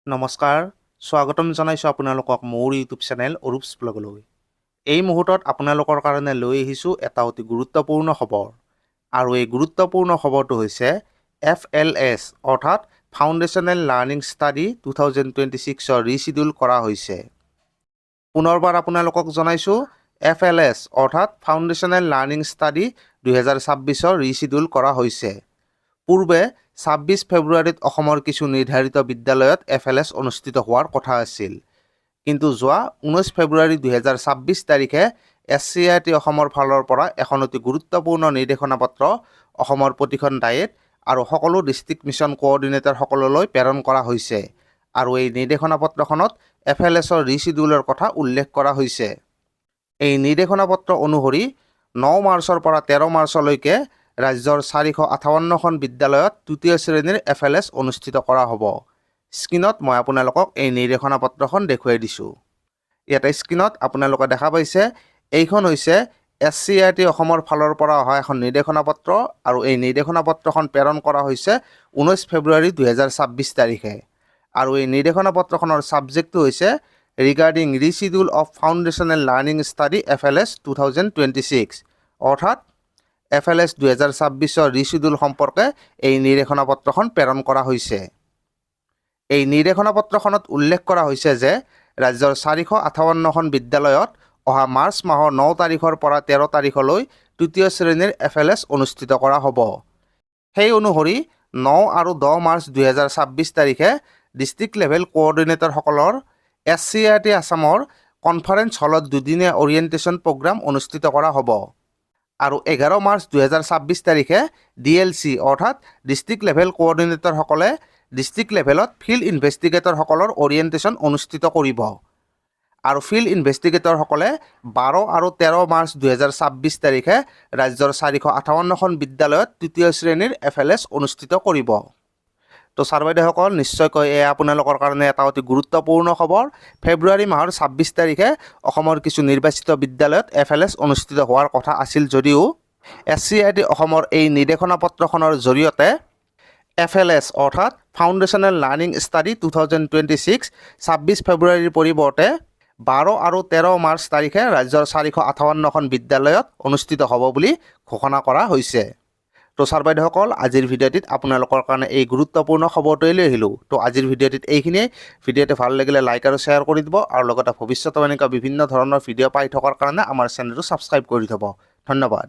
নমস্কাৰ স্বাগতম জনাইছোঁ আপোনালোকক মোৰ ইউটিউব চেনেল অৰূপছ ব্লগলৈ। এই মুহূৰ্তত আপোনালোকৰ কাৰণে লৈ আহিছোঁ এটা অতি গুৰুত্বপূৰ্ণ খবৰ আৰু এই গুৰুত্বপূৰ্ণ খবৰটো হৈছে FLS অৰ্থাৎ ফাউণ্ডেশ্যনেল লাৰ্ণিং ষ্টাডি 2026 ৰিচিডিউল কৰা হৈছে। পুনৰবাৰ আপোনালোকক জনাইছোঁ FLS অৰ্থাৎ ফাউণ্ডেশ্যনেল লাৰ্ণিং ষ্টাডি 2026 ৰিচিডিউল কৰা হৈছে। পূৰ্বে 26 ফেব্ৰুৱাৰীত অসমৰ কিছু নিৰ্ধাৰিত বিদ্যালয়ত FLS অনুষ্ঠিত হোৱাৰ কথা আছিল, কিন্তু যোৱা 19 ফেব্ৰুৱাৰী 2026 তাৰিখে SCERT অসমৰ ফালৰ পৰা এখন অতি গুৰুত্বপূৰ্ণ নিৰ্দেশনা পত্ৰ অসমৰ প্ৰতিখন ডায়েট আৰু সকলো ডিষ্ট্ৰিক্ট মিছন কোঅৰ্ডিনেটৰসকললৈ প্ৰেৰণ কৰা হৈছে আৰু এই নিৰ্দেশনা পত্ৰখনত FLSৰ ৰিচিডিউলৰ কথা উল্লেখ কৰা হৈছে। এই নিৰ্দেশনা পত্ৰ অনুসৰি 9 মাৰ্চৰ পৰা 13 মাৰ্চলৈকে ৰাজ্যৰ 458খন বিদ্যালয়ত তৃতীয় শ্ৰেণীৰ FLS অনুষ্ঠিত কৰা হ'ব। স্ক্ৰীনত মই আপোনালোকক এই নিৰ্দেশনা পত্ৰখন দেখুৱাই দিছোঁ। ইয়াতে স্ক্ৰীনত আপোনালোকে দেখা পাইছে এইখন হৈছে SCERT অসমৰ ফালৰ পৰা অহা এখন নিৰ্দেশনা পত্ৰ আৰু এই নিৰ্দেশনা পত্ৰখন প্ৰেৰণ কৰা হৈছে 19 ফেব্ৰুৱাৰী 2026 তাৰিখে আৰু এই নিৰ্দেশনা পত্ৰখনৰ ছাবজেক্টটো হৈছে regarding reschedule of foundational learning study FLS 2026 অৰ্থাৎ FLS 2026 ৰিচিডিউল সম্পৰ্কে এই নিৰ্দেশনা পত্ৰখন প্ৰেৰণ কৰা হৈছে। এই নিৰ্দেশনা পত্ৰখনত উল্লেখ কৰা হৈছে যে ৰাজ্যৰ 458খন বিদ্যালয়ত অহা মাৰ্চ মাহৰ 9 তাৰিখৰ পৰা 13 তাৰিখলৈ তৃতীয় শ্ৰেণীৰ FLS অনুষ্ঠিত কৰা হ'ব। সেই অনুসৰি 9 আৰু 10 মাৰ্চ 2026 তাৰিখে ডিষ্ট্ৰিক্ট লেভেল কোঅৰ্ডিনেটৰসকলৰ SCERT আছামৰ কনফাৰেন্স হলত দুদিনীয়া অৰিয়েণ্টেশ্যন প্ৰগ্ৰাম অনুষ্ঠিত কৰা হ'ব আৰু 11 মাৰ্চ 2026 তাৰিখে DLC অৰ্থাৎ ডিষ্ট্ৰিক্ট লেভেল কোঅৰ্ডিনেটৰসকলে ডিষ্ট্ৰিক্ট লেভেলত ফিল্ড ইনভেষ্টিগেটৰসকলৰ অৰিয়েণ্টেশ্যন অনুষ্ঠিত কৰিব আৰু ফিল্ড ইনভেষ্টিগেটৰসকলে 12 আৰু 13 মাৰ্চ 2026 তাৰিখে ৰাজ্যৰ 458খন বিদ্যালয়ত তৃতীয় শ্ৰেণীৰ FLS অনুষ্ঠিত কৰিব। তো ছাৰ বাইদেউসকল, নিশ্চয়কৈ এয়া আপোনালোকৰ কাৰণে এটা অতি গুৰুত্বপূৰ্ণ খবৰ। ফেব্ৰুৱাৰী মাহৰ 26 তাৰিখে অসমৰ কিছু নিৰ্বাচিত বিদ্যালয়ত FLS অনুষ্ঠিত হোৱাৰ কথা আছিল যদিও SCERT অসমৰ এই নিৰ্দেশনা পত্ৰখনৰ জৰিয়তে FLS অৰ্থাৎ ফাউণ্ডেশ্যনেল লাৰ্ণিং ষ্টাডি 2026 26 ফেব্ৰুৱাৰীৰ পৰিৱৰ্তে 12 আৰু 13 মাৰ্চ তাৰিখে ৰাজ্যৰ 458খন বিদ্যালয়ত অনুষ্ঠিত হ'ব বুলি ঘোষণা কৰা হৈছে। তো ছাৰ বাইদেউসকল, আজিৰ ভিডিঅ'টিত আপোনালোকৰ কাৰণে এই গুৰুত্বপূৰ্ণ খবৰটোৱে লৈ আহিলোঁ। তো আজিৰ ভিডিঅ'টিত এইখিনিয়ে। ভিডিঅ'টো ভাল লাগিলে লাইক আৰু শ্বেয়াৰ কৰি দিব আৰু লগতে ভৱিষ্যতে এনেকুৱা বিভিন্ন ধৰণৰ ভিডিঅ' পাই থকাৰ কাৰণে আমাৰ চেনেলটো ছাবস্ক্ৰাইব কৰি থ'ব। ধন্যবাদ।